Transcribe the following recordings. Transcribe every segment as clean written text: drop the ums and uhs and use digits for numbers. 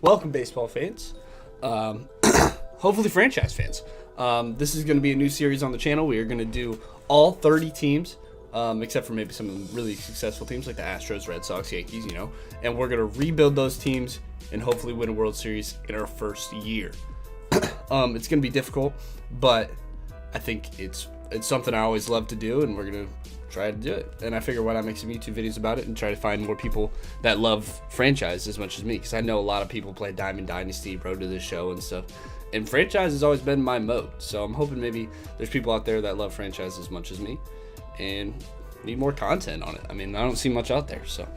Welcome, baseball fans. Hopefully, franchise fans. This is going to be a new series on the channel. We are going to do all 30 teams, except for maybe some of the really successful teams like the Astros, Red Sox, Yankees, and we're going to rebuild those teams and hopefully win a World Series in our first year. It's going to be difficult, but I think it's something I always love to do, and we're going to try to do it. And I figure why not make some YouTube videos about it and try to find more people that love franchise as much as me, because I know a lot of people play Diamond Dynasty, Road to the Show, and stuff. And franchise has always been my mode, so I'm hoping maybe there's people out there that love franchise as much as me and need more content on it. I mean, I don't see much out there. So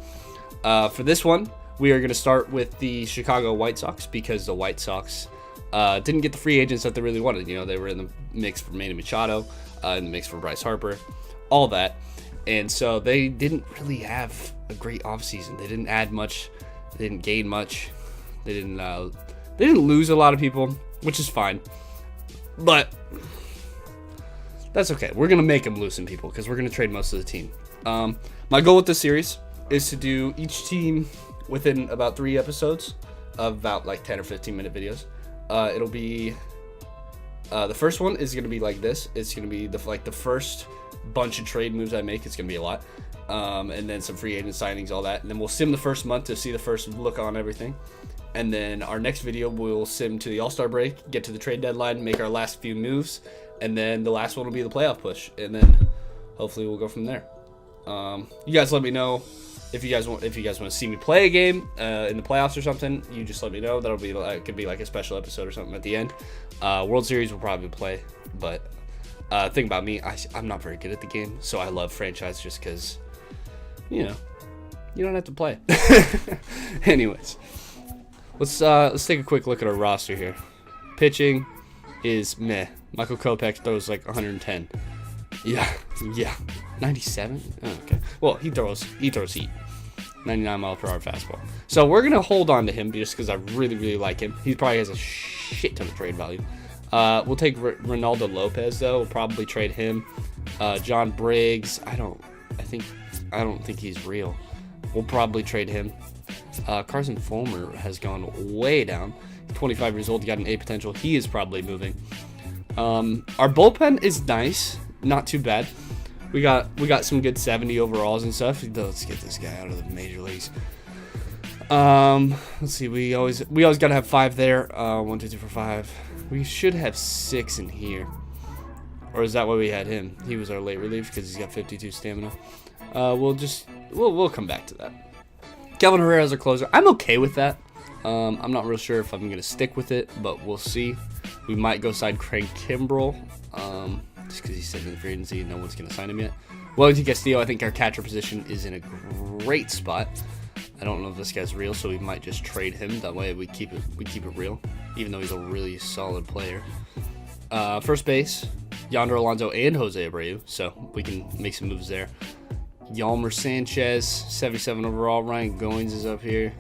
for this one, we are going to start with the Chicago White Sox, because the White Sox didn't get the free agents that they really wanted. They were in the mix for Manny Machado, in the mix for Bryce Harper, all that. And so they didn't really have a great offseason. They didn't add much. They didn't gain much. They didn't lose a lot of people, which is fine. But that's okay. We're going to make them lose some people because we're going to trade most of the team. My goal with this series is to do each team within about 3 episodes of about like 10 or 15 minute videos. It'll be the first one is going to be like this. It's going to be the first bunch of trade moves I make. It's going to be a lot. And then some free agent signings, all that. And then we'll sim the first month to see the first look on everything. And then our next video, we'll sim to the All-Star break, get to the trade deadline, make our last few moves. And then the last one will be the playoff push. And then hopefully we'll go from there. You guys let me know if you guys want to see me play a game in the playoffs or something. You just let me know. That'll be like, it could be like a special episode or something at the end. World Series we'll probably play, but thing about me, I'm not very good at the game, so I love franchise just because you don't have to play. Anyways, let's take a quick look at our roster here. Pitching is meh. Michael Kopech throws like 110. Yeah. 97? Oh, okay. Well, he throws heat. 99 mile per hour fastball. So we're gonna hold on to him just because I really like him. He probably has a shit ton of trade value. We'll take Ronaldo Lopez though. We'll probably trade him. John Briggs. I don't think he's real. We'll probably trade him. Carson Fulmer has gone way down. 25 years old. He got an A potential. He is probably moving. Our bullpen is nice. Not too bad. We got some good 70 overalls and stuff. Let's get this guy out of the major leagues. Let's see. We always gotta have 5 there. 1, 2, 3, 4, 5. We should have 6 in here. Or is that why we had him? He was our late relief because he's got 52 stamina. We'll come back to that. Kelvin Herrera as a closer. I'm okay with that. I'm not real sure if I'm gonna stick with it, but we'll see. We might go side Craig Kimbrell. Just because he's sitting in the free agency and no one's going to sign him yet. Wellington Castillo, I think our catcher position is in a great spot. I don't know if this guy's real, so we might just trade him. That way we keep it real, even though he's a really solid player. First base, Yonder Alonso and Jose Abreu, so we can make some moves there. Yalmer Sanchez, 77 overall. Ryan Goins is up here.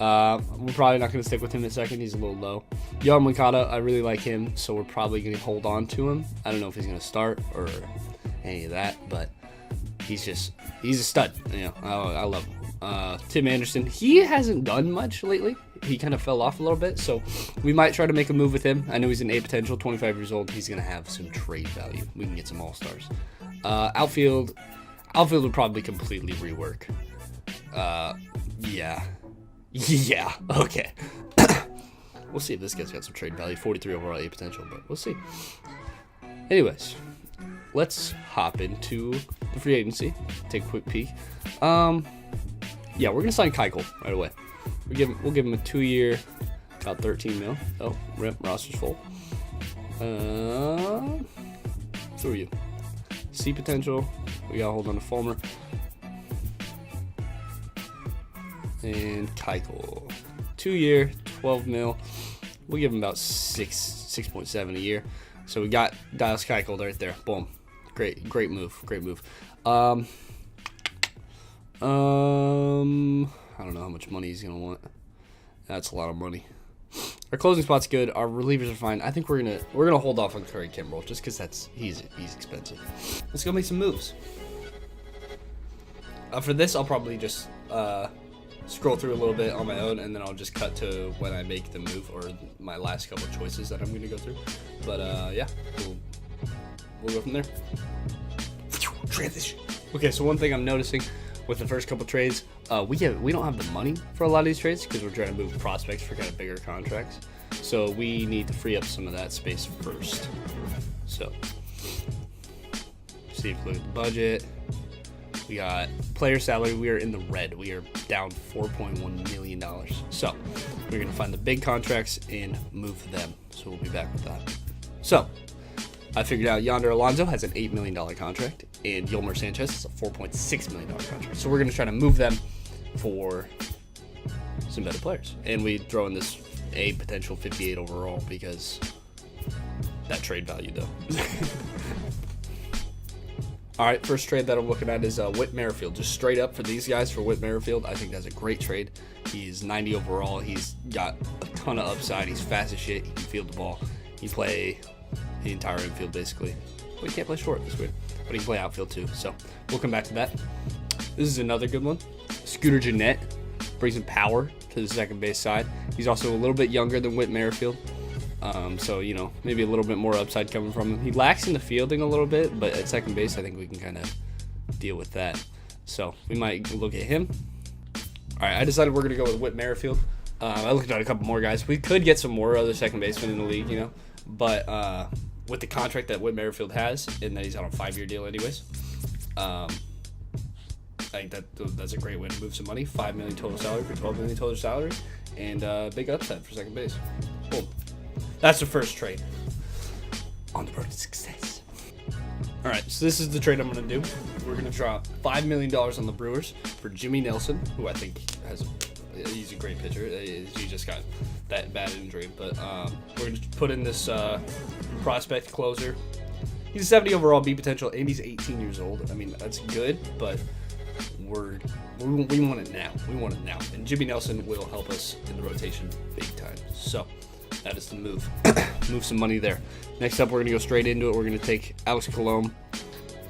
We're probably not going to stick with him in a second. He's a little low. Yohan Moncada, I really like him, so we're probably going to hold on to him. I don't know if he's going to start or any of that, but he's a stud. I love him. Tim Anderson, he hasn't done much lately. He kind of fell off a little bit, so we might try to make a move with him. I know he's an A potential, 25 years old. He's going to have some trade value. We can get some all-stars. Outfield would probably completely rework. Yeah, okay. We'll see if this guy's got some trade value. 43 overall A potential, but we'll see. Anyways, let's hop into the free agency. Take a quick peek. Yeah, we're gonna sign Keuchel right away. We'll give him a 2-year, about 13 mil. Oh, rip, roster's full. Who are you? C potential. We gotta hold on to Fulmer. And Keuchel, 2-year, 12 mil. We'll give him about 6.7 a year. So we got Dallas Keuchel right there. Boom. Great move. I don't know how much money he's gonna want. That's a lot of money. Our closing spot's good. Our relievers are fine. I think we're gonna hold off on Craig Kimbrell just because he's expensive. Let's go make some moves. For this, I'll probably just scroll through a little bit on my own, and then I'll just cut to when I make the move or my last couple of choices that I'm going to go through. But yeah, we'll go from there. Transition. Okay, so one thing I'm noticing with the first couple trades, we don't have the money for a lot of these trades because we're trying to move prospects for kind of bigger contracts. So we need to free up some of that space first. So see if we look at the budget. We got player salary. We are in the red. We are down $4.1 million. So we're going to find the big contracts and move them. So we'll be back with that. So I figured out Yonder Alonso has an $8 million contract, and Yolmer Sanchez is a $4.6 million contract. So we're going to try to move them for some better players. And we throw in this a potential 58 overall because that trade value, though. All right, first trade that I'm looking at is Whit Merrifield. Just straight up for these guys for Whit Merrifield. I think that's a great trade. He's 90 overall. He's got a ton of upside. He's fast as shit. He can field the ball. He can play the entire infield, basically. Well, he can't play short, that's weird. But he can play outfield, too. So we'll come back to that. This is another good one. Scooter Gennett brings some power to the second base side. He's also a little bit younger than Whit Merrifield. So, you know, maybe a little bit more upside coming from him. He lacks in the fielding a little bit, but at second base, I think we can kind of deal with that. So we might look at him. All right, I decided we're going to go with Whit Merrifield. I looked at a couple more guys. We could get some more other second basemen in the league, you know, but with the contract that Whit Merrifield has, and that he's on a 5-year deal anyways, I think that's a great way to move some money. $5 million total salary for $12 million total salary, and big upside for second base. Boom. That's the first trade. On the road to success. All right, so this is the trade I'm going to do. We're going to drop $5 million on the Brewers for Jimmy Nelson, who I think he's a great pitcher. He just got that bad injury, but we're going to put in this prospect closer. He's a 70 overall B potential, and he's 18 years old. I mean, that's good, but we want it now. We want it now, and Jimmy Nelson will help us in the rotation big time. So that is the move. Move some money there. Next up, we're going to go straight into it. We're going to take Alex Colomé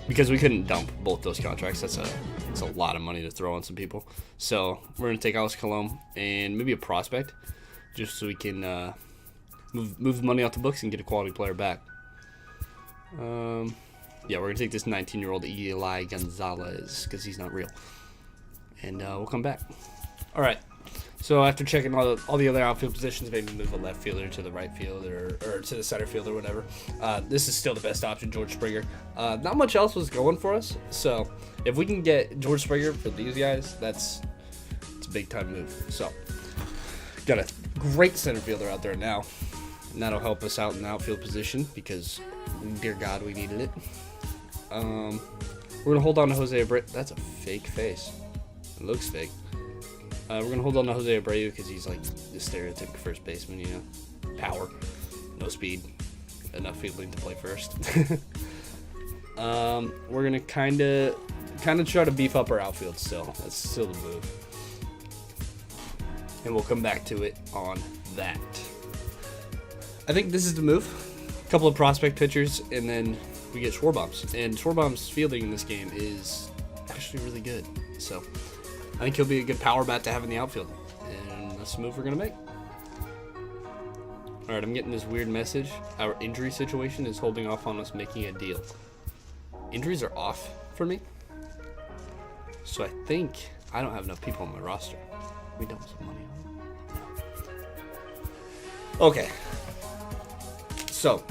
because we couldn't dump both those contracts. That's a lot of money to throw on some people. So we're going to take Alex Colomé and maybe a prospect just so we can move the money off the books and get a quality player back. Yeah, we're going to take this 19-year-old Eli Gonzalez because he's not real. And we'll come back. All right. So after checking all the other outfield positions, maybe move a left fielder to the right field or to the center field or whatever. This is still the best option, George Springer. Not much else was going for us. So if we can get George Springer for these guys, it's a big time move. So got a great center fielder out there now. And that'll help us out in the outfield position because, dear God, we needed it. We're going to hold on to Jose Abreu. That's a fake face. It looks fake. We're going to hold on to Jose Abreu because he's like the stereotypical first baseman, you know. Power, no speed, enough fielding to play first. We're going to kind of try to beef up our outfield still. That's still the move. And we'll come back to it on that. I think this is the move. A couple of prospect pitchers, and then we get Schwarbaum's. And Schwarbaum's fielding in this game is actually really good. So I think he'll be a good power bat to have in the outfield. And that's the move we're going to make. All right, I'm getting this weird message. Our injury situation is holding off on us making a deal. Injuries are off for me. So I think I don't have enough people on my roster. We dump some money on it. No. Okay. So,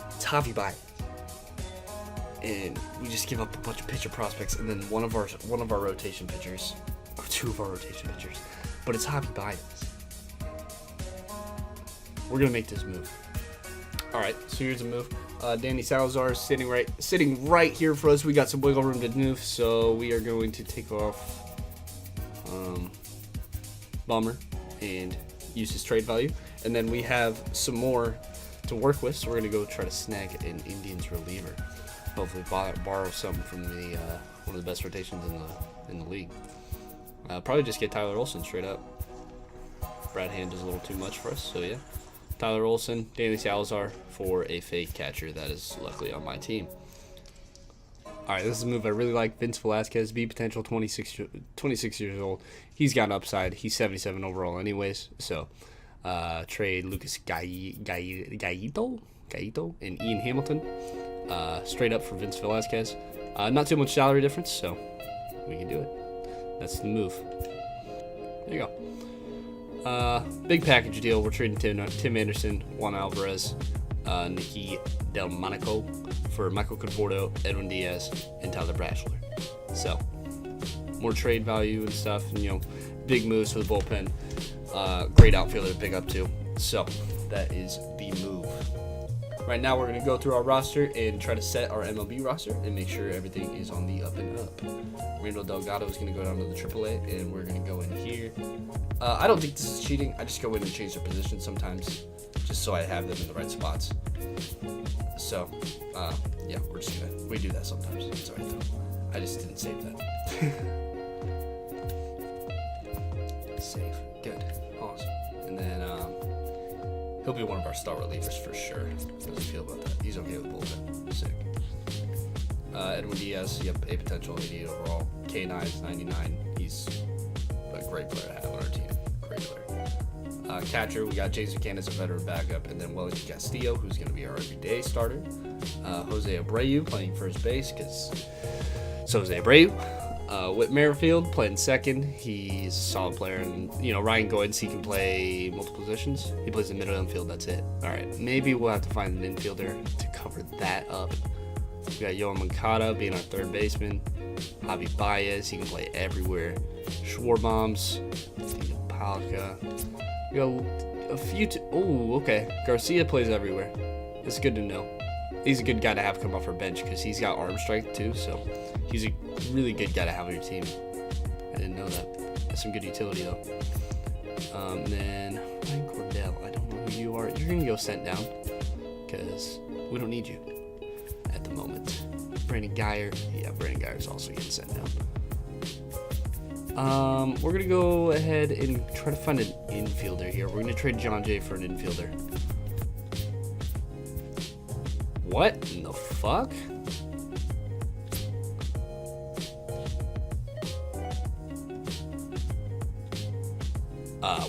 it's Javi Baez. And we just give up a bunch of pitcher prospects, and then one of our rotation pitchers, or two of our rotation pitchers, but it's Javi Baez. We're gonna make this move. All right, so here's a move. Danny Salazar is sitting right here for us. We got some wiggle room to move, so we are going to take off Bummer and use his trade value, and then we have some more to work with. So we're gonna go try to snag an Indians reliever. Hopefully borrow some from the one of the best rotations in the league. Probably just get Tyler Olson straight up. Brad Hand is a little too much for us, so yeah. Tyler Olson, Danny Salazar for a fake catcher that is luckily on my team. All right, this is a move I really like. Vince Velasquez, B potential, 26 years old. He's got an upside. He's 77 overall anyways. So trade Lucas Gaito and Ian Hamilton straight up for Vince Velasquez. Not too much salary difference, so we can do it. That's the move. There you go. Big package deal. We're trading Tim Anderson, Juan Alvarez, Nicky Delmonico for Michael Conforto, Edwin Diaz, and Tyler Brashler. So, more trade value and stuff, and big moves for the bullpen. Great outfielder to pick up too. So, that is the move. Right now, we're going to go through our roster and try to set our MLB roster and make sure everything is on the up and up. Randall Delgado is going to go down to the AAA, and we're going to go in here. I don't think this is cheating. I just go in and change their position sometimes, just so I have them in the right spots. So, yeah, we do that sometimes. It's alright though. I just didn't save that. Save. Good. Awesome. And then, he'll be one of our star relievers for sure. How does he feel about that? He's okay with bullpen. Sick. Edwin Diaz, yep, A potential, 88 overall. K9 is 99. He's a great player to have on our team. Great player. Catcher, we got James McCann as a veteran backup, and then Wellington Castillo, who's going to be our everyday starter. Jose Abreu playing first base, because so Jose Abreu. Whit Merrifield playing second. He's a solid player, and Ryan Goins, he can play multiple positions. He plays the middle infield. That's it. All right, maybe we'll have to find an infielder to cover that up. We got Yoan Moncada being our third baseman. Javi Baez, he can play everywhere. Schwarbombs, Palka. We got a few. Okay. Garcia plays everywhere. It's good to know. He's a good guy to have come off our bench because he's got arm strength too. So he's a really good guy to have on your team. I didn't know that. That's some good utility though. Then Ryan Cordell. I don't know who you are. You're gonna go sent down because we don't need you at the moment. Brandon Geyer. Yeah, Brandon Geyer's also getting sent down. We're going to go ahead and try to find an infielder here. We're going to trade John Jay for an infielder. What in the fuck?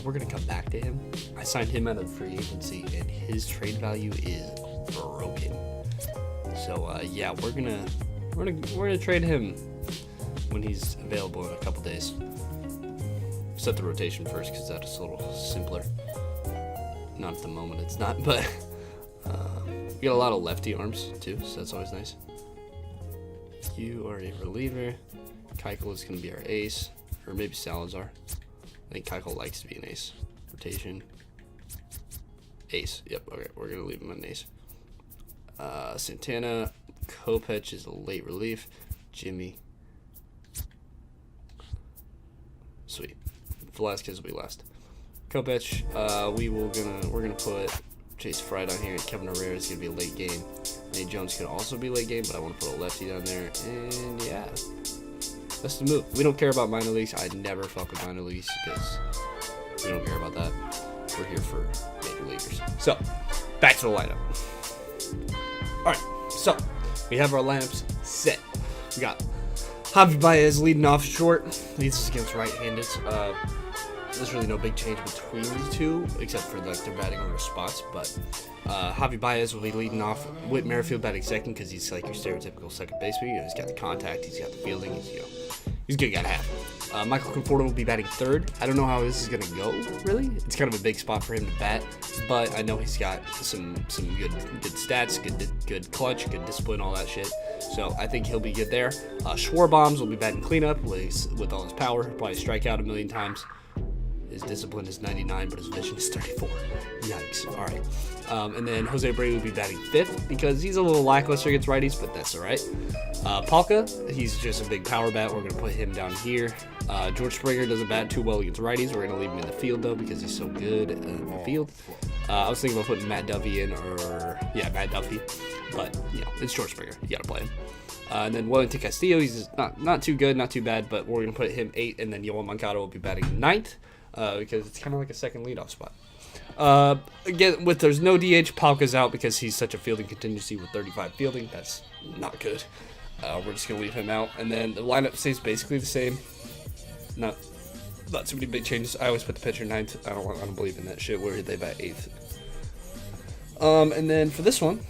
We're going to come back to him. I signed him out of free agency, and his trade value is broken. So, yeah, we're gonna trade him when he's available in a couple days. Set the rotation first because that's a little simpler. Not at the moment, it's not, but we got a lot of lefty arms too, so that's always nice. You are a reliever. Keuchel is going to be our ace, or maybe Salazar. I think Keuchel likes to be an ace. Rotation. Ace. Yep. Okay, we're going to leave him an ace. Santana. Kopech is a late relief. Jimmy. Sweet. Velasquez will be last. Kopech. We're gonna put Chase Fried on here. Kevin Herrera is gonna be a late game. Nate Jones could also be late game, but I want to put a lefty down there. And yeah, that's the move. We don't care about minor leagues. I never fuck with minor leagues because we don't care about that. We're here for major leaguers. So back to the lineup. All right, so we have our lineups set. We got Javi Baez leading off short. Leads us against right-handed. There's really no big change between the two, except for like they're batting on their spots. But Javi Baez will be leading off. Whit Merrifield batting second because he's like your stereotypical second baseman. He's got the contact, he's got the fielding. He's a good guy to have. Michael Conforto will be batting third. I don't know how this is gonna go. Really, it's kind of a big spot for him to bat, but I know he's got some good stats, good clutch, good discipline, all that shit. So I think he'll be good there. Schwarbombs will be batting cleanup with all his power. He'll probably strike out a million times. His discipline is 99, but his vision is 34. Yikes. All right. And then Jose Abreu will be batting fifth because he's a little lackluster against righties, but that's all right. Palka, he's just a big power bat. We're going to put him down here. George Springer doesn't bat too well against righties. We're going to leave him in the field, though, because he's so good in the field. I was thinking about putting Matt Duffy in, Matt Duffy. But, it's George Springer. You got to play him. And then Wellington Castillo, he's not too good, not too bad, but we're going to put him 8th, and then Yoan Moncada will be batting 9th. Because it's kind of like a second leadoff spot. Again, there's no DH, Palka's out because he's such a fielding contingency with 35 fielding. That's not good. We're just gonna leave him out, and then the lineup stays basically the same. Not too many big changes. I always put the pitcher ninth. I don't believe in that shit where they bat eighth. And then for this one,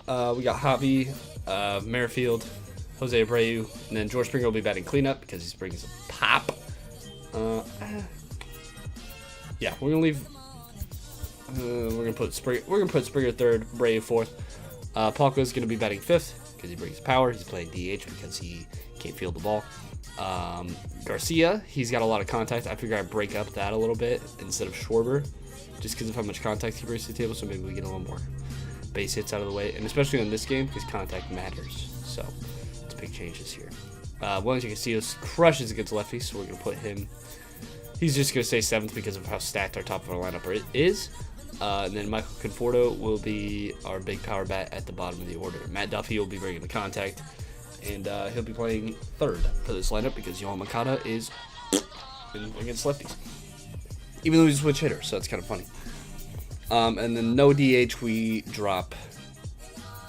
we got Javi, Merrifield, Jose Abreu, and then George Springer will be batting cleanup because he's bringing some pop. Yeah, we're gonna leave. We're gonna put Springer third, Abreu fourth. Palco's gonna be batting fifth because he brings power. He's playing DH because he can't field the ball. Garcia, he's got a lot of contact. I figure I'd break up that a little bit instead of Schwarber, just because of how much contact he brings to the table. So maybe we get a little more base hits out of the way, and especially in this game because contact matters. So it's big changes here. Wellington Castillo crushes against lefties, so we're gonna put him. He's just gonna stay seventh because of how stacked our top of our lineup is. And then Michael Conforto will be our big power bat at the bottom of the order. Matt Duffy will be bringing the contact, and he'll be playing third for this lineup because Yohan Moncada is against lefties, even though he's a switch hitter, so it's kind of funny. And then no DH, we drop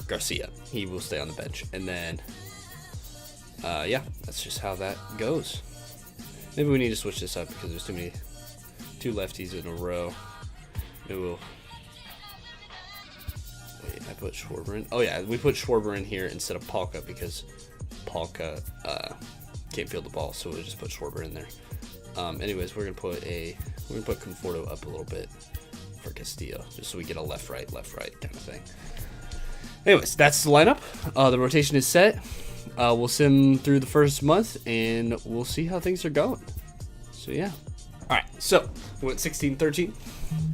Garcia. He will stay on the bench, and then yeah, that's just how that goes. Maybe we need to switch this up because there's two lefties in a row. Maybe we'll wait. I put Schwarber in. Oh yeah, we put Schwarber in here instead of Palka because Palka can't field the ball, so we'll just put Schwarber in there. Anyways, we're gonna put Conforto up a little bit for Castillo, just so we get a left right kind of thing. Anyways, that's the lineup. The rotation is set. We'll sim through the first month, and we'll see how things are going. So yeah. All right, so we went 16-13.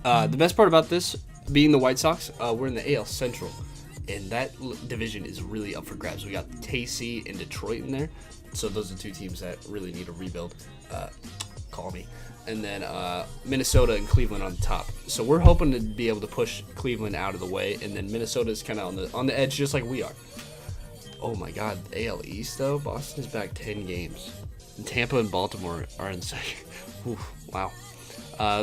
The best part about this being the White Sox, we're in the AL Central, and that division is really up for grabs. We got KC and Detroit in there, so those are two teams that really need a rebuild. Call me. And then Minnesota and Cleveland on the top. So we're hoping to be able to push Cleveland out of the way, and then Minnesota is kind of on the edge, just like we are. Oh my God, AL East though, Boston is back 10 games. And Tampa and Baltimore are in second. Wow.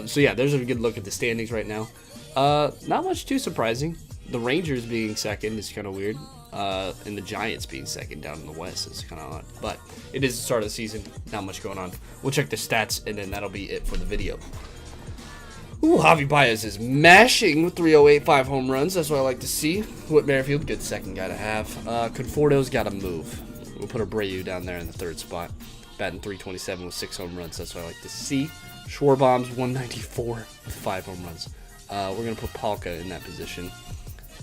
So yeah, there's a good look at the standings right now. Not much too surprising. The Rangers being second is kind of weird, and the Giants being second down in the West is kind of odd. But it is the start of the season. Not much going on. We'll check the stats, and then that'll be it for the video. Ooh, Javi Baez is mashing with 308.5 home runs. That's what I like to see. Whit Merrifield, good second guy to have. Conforto's got to move. We'll put Abreu down there in the third spot. Batting 327 with 6 home runs. That's what I like to see. Schwarbaum's 194 with 5 home runs. We're going to put Palka in that position.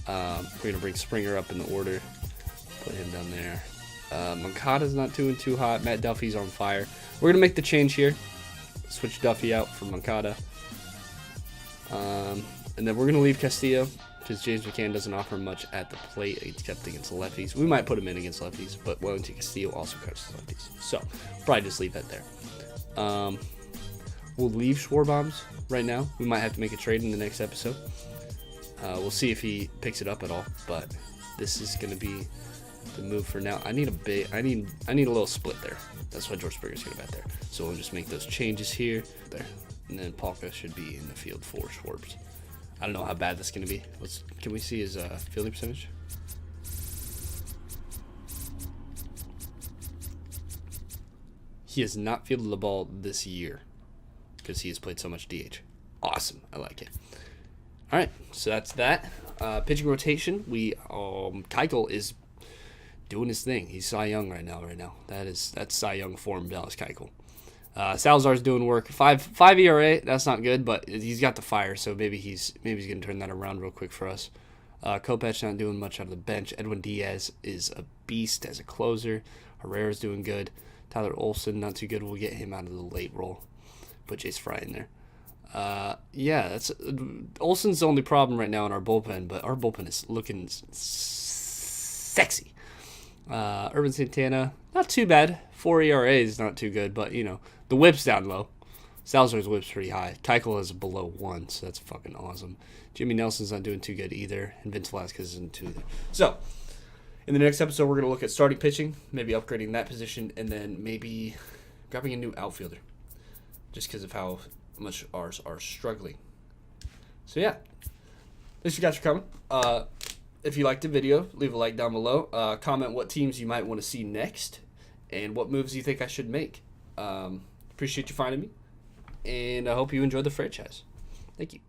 We're going to bring Springer up in the order. Put him down there. Moncada's not doing too hot. Matt Duffy's on fire. We're going to make the change here. Switch Duffy out for Moncada. And then we're going to leave Castillo because James McCann doesn't offer much at the plate except against lefties. We might put him in against lefties, but Wellington Castillo also catches lefties. So, probably just leave that there. We'll leave Schwarbaum's right now. We might have to make a trade in the next episode. We'll see if he picks it up at all, but this is going to be the move for now. I need a little split there. That's why George Springer's going to bat there. So we'll just make those changes here, there. And then Palka should be in the field for Schwartz. I don't know how bad this is going to be. Can we see his fielding percentage? He has not fielded the ball this year because he has played so much DH. Awesome. I like it. All right. So that's that. Pitching rotation. Keuchel is doing his thing. He's Cy Young right now. That's Cy Young form, Dallas Keuchel. Salazar's doing work. 5 ERA. That's not good, but he's got the fire, so maybe he's going to turn that around real quick for us. Kopech not doing much out of the bench. Edwin Diaz is a beast as a closer. Herrera's doing good. Tyler Olson not too good. We'll get him out of the late role. Put Jace Fry in there. Yeah, that's Olson's the only problem right now in our bullpen, but our bullpen is looking sexy. Urban Santana, not too bad. 4 ERA is not too good, but the whip's down low. Salazar's whip's pretty high. Keuchel is below 1, so that's fucking awesome. Jimmy Nelson's not doing too good either, and Vince Velasquez isn't too either. So, in the next episode, we're going to look at starting pitching, maybe upgrading that position, and then maybe grabbing a new outfielder, just because of how much ours are struggling. So, yeah. Thanks you guys for coming. if you liked the video, leave a like down below. Comment what teams you might want to see next and what moves you think I should make. Appreciate you finding me, and I hope you enjoy the franchise. Thank you.